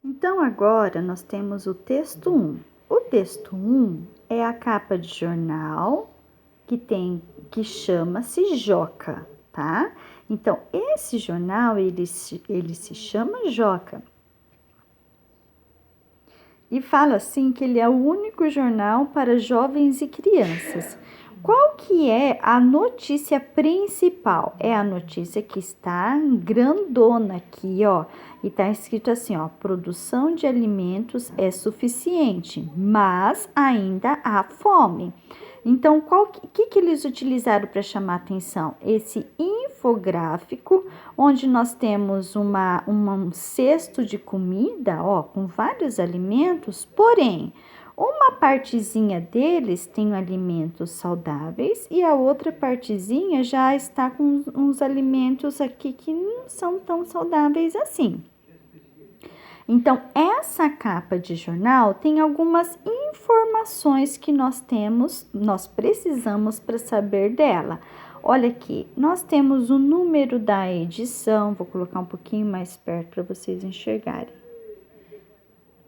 Então, agora nós temos o texto 1. O texto 1 é a capa de jornal que chama-se Joca, tá? Então, esse jornal, ele se chama Joca. E fala assim que ele é o único jornal para jovens e crianças. Qual que é a notícia principal? É a notícia que está grandona aqui, ó. E tá escrito assim, ó: produção de alimentos é suficiente, mas ainda há fome. Então, que eles utilizaram para chamar atenção? Esse infográfico, onde nós temos um cesto de comida, ó, com vários alimentos, porém, uma partezinha deles tem alimentos saudáveis e a outra partezinha já está com uns alimentos aqui que não são tão saudáveis assim. Então, essa capa de jornal tem algumas informações que nós precisamos para saber dela. Olha aqui, nós temos o número da edição, vou colocar um pouquinho mais perto para vocês enxergarem.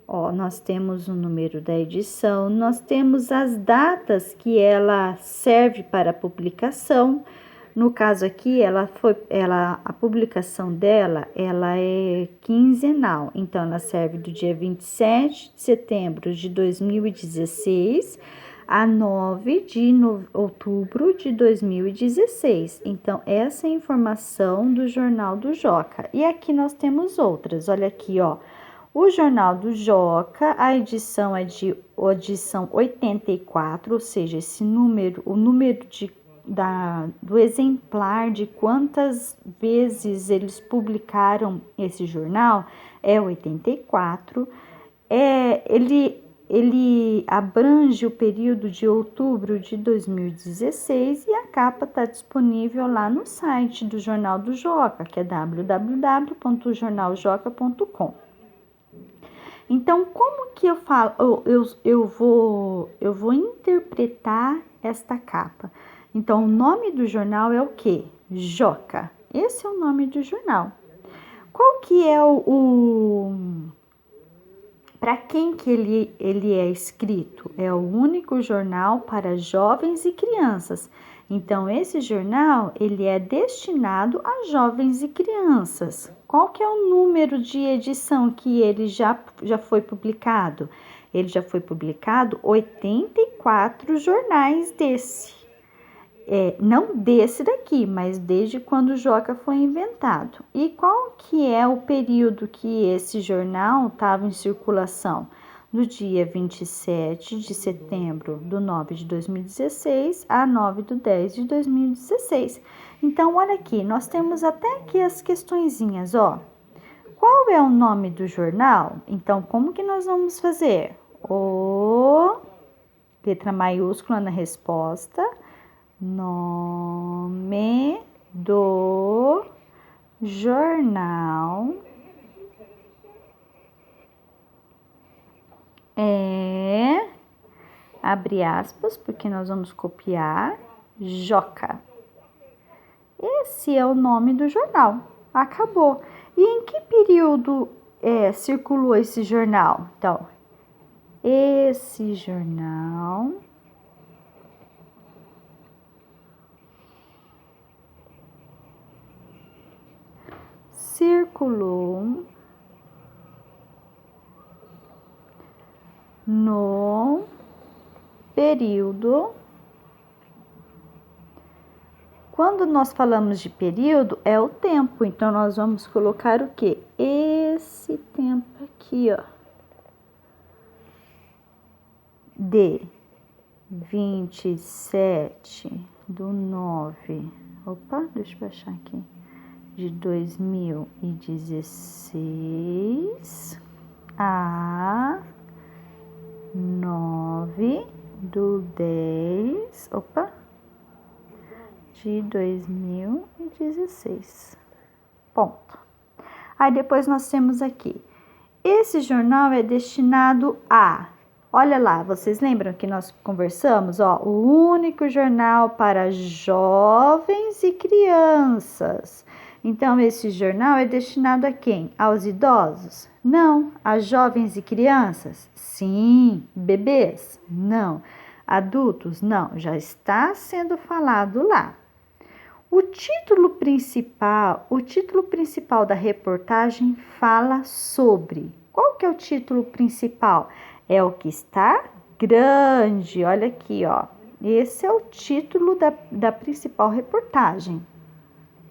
Ó, nós temos o número da edição, nós temos as datas que ela serve para publicação. No caso aqui, a publicação dela, ela é quinzenal. Então, ela serve do dia 27 de setembro de 2016 a 9 de outubro de 2016. Então, essa é a informação do Jornal do Joca. E aqui nós temos outras. Olha aqui, ó. O Jornal do Joca, a edição é de edição 84, ou seja, o número do exemplar de quantas vezes eles publicaram esse jornal é 84. Ele abrange o período de outubro de 2016 e a capa está disponível lá no site do Jornal do Joca, que é www.jornaljoca.com. Então, como que eu falo? Eu vou interpretar esta capa. Então, o nome do jornal é o quê? Joca. Esse é o nome do jornal. Qual que é para quem que ele é escrito? É o único jornal para jovens e crianças. Então, esse jornal, ele é destinado a jovens e crianças. Qual que é o número de edição que ele já foi publicado? Ele já foi publicado 84 jornais desse. Não desse daqui, mas desde quando o Joca foi inventado. E qual que é o período que esse jornal estava em circulação? Do dia 27 de setembro do 9 de 2016 a 9 do 10 de 2016. Então, olha aqui, nós temos até aqui as questõezinhas, ó. Qual é o nome do jornal? Então, como que nós vamos fazer? Letra maiúscula na resposta. Nome do jornal é, abre aspas, porque nós vamos copiar, Joca. Esse é o nome do jornal. Acabou. E em que período circulou esse jornal? Então, esse jornal circulou no período. Quando nós falamos de período, é o tempo. Então, nós vamos colocar o quê? Esse tempo aqui, ó. De 27 do 9. Opa, deixa eu baixar aqui. De 2016 a 9 do 10, de 2016. Ponto. Aí depois nós temos aqui, esse jornal é destinado a, olha lá, vocês lembram que nós conversamos, ó, o único jornal para jovens e crianças. Então, esse jornal é destinado a quem? Aos idosos? Não. A jovens e crianças? Sim. Bebês? Não. Adultos? Não. Já está sendo falado lá. O título principal da reportagem fala sobre. Qual que é o título principal? É o que está grande. Olha aqui, ó. Esse é o título da principal reportagem.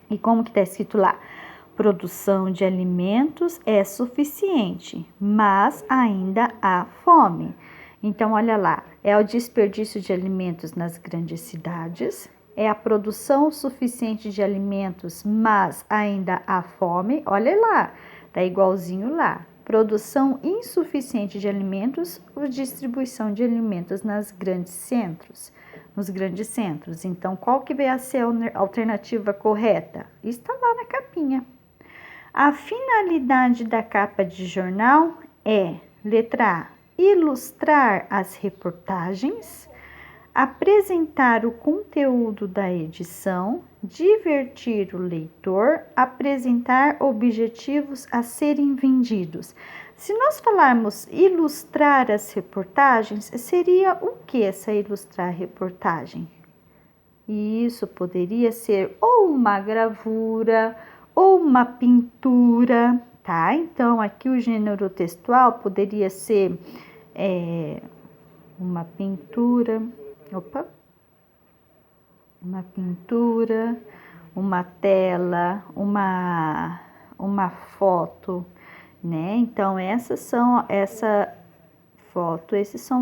E como que está escrito lá? Produção de alimentos é suficiente, mas ainda há fome. Então, olha lá, é o desperdício de alimentos nas grandes cidades, é a produção suficiente de alimentos, mas ainda há fome. Olha lá, tá igualzinho lá. Produção insuficiente de alimentos ou distribuição de alimentos nos grandes centros. Então, qual que vai ser a alternativa correta? Está lá na capinha. A finalidade da capa de jornal é, letra A, ilustrar as reportagens, apresentar o conteúdo da edição, divertir o leitor, apresentar objetivos a serem vendidos. Se nós falarmos ilustrar as reportagens, seria o que essa ilustrar reportagem? Isso poderia ser ou uma gravura ou uma pintura, tá? Então, aqui o gênero textual poderia ser uma pintura, uma tela, uma foto, né? Então, esses são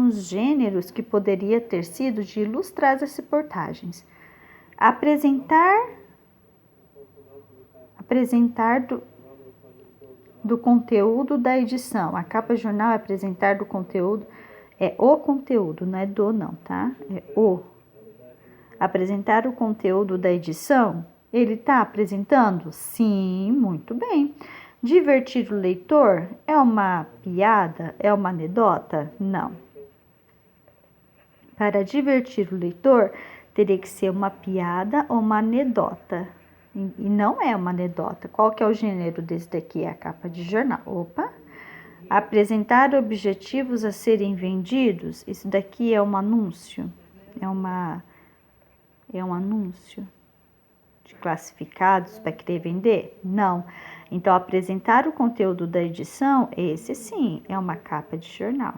os gêneros que poderia ter sido de ilustrar as reportagens. Apresentar do conteúdo da edição. A capa jornal é apresentar do conteúdo, é o conteúdo, não é do não, tá? É o. Apresentar o conteúdo da edição. Ele está apresentando? Sim, muito bem. Divertir o leitor é uma piada? É uma anedota? Não. Para divertir o leitor, teria que ser uma piada ou uma anedota. E não é uma anedota. Qual que é o gênero desse daqui? É a capa de jornal. Apresentar objetivos a serem vendidos. Isso daqui é um anúncio. É um anúncio de classificados para querer vender? Não. Então, apresentar o conteúdo da edição, esse sim, é uma capa de jornal.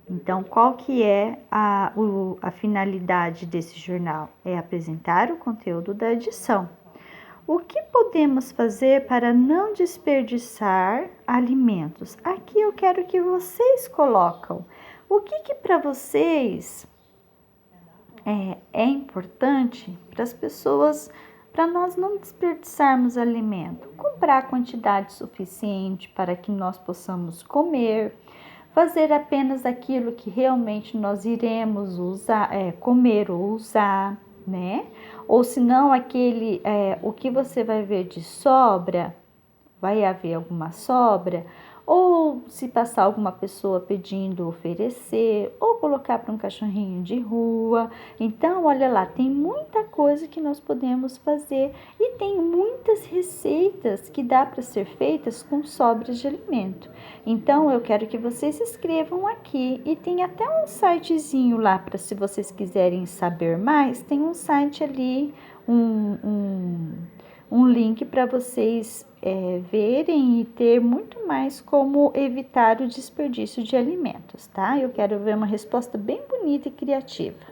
Então, qual que é a finalidade desse jornal? É apresentar o conteúdo da edição. O que podemos fazer para não desperdiçar alimentos? Aqui eu quero que vocês colocam. O que para vocês é importante para as pessoas, para nós não desperdiçarmos alimento? Comprar a quantidade suficiente para que nós possamos comer, fazer apenas aquilo que realmente nós iremos usar, comer ou usar, né? Ou se não, o que você vai ver de sobra, vai haver alguma sobra, ou se passar alguma pessoa pedindo, oferecer, ou colocar para um cachorrinho de rua. Então, olha lá, tem muita coisa que nós podemos fazer e tem muitas receitas que dá para ser feitas com sobras de alimento. Então, eu quero que vocês escrevam aqui e tem até um sitezinho lá para se vocês quiserem saber mais, tem um site ali, um link para vocês verem e ter muito mais como evitar o desperdício de alimentos, tá? Eu quero ver uma resposta bem bonita e criativa.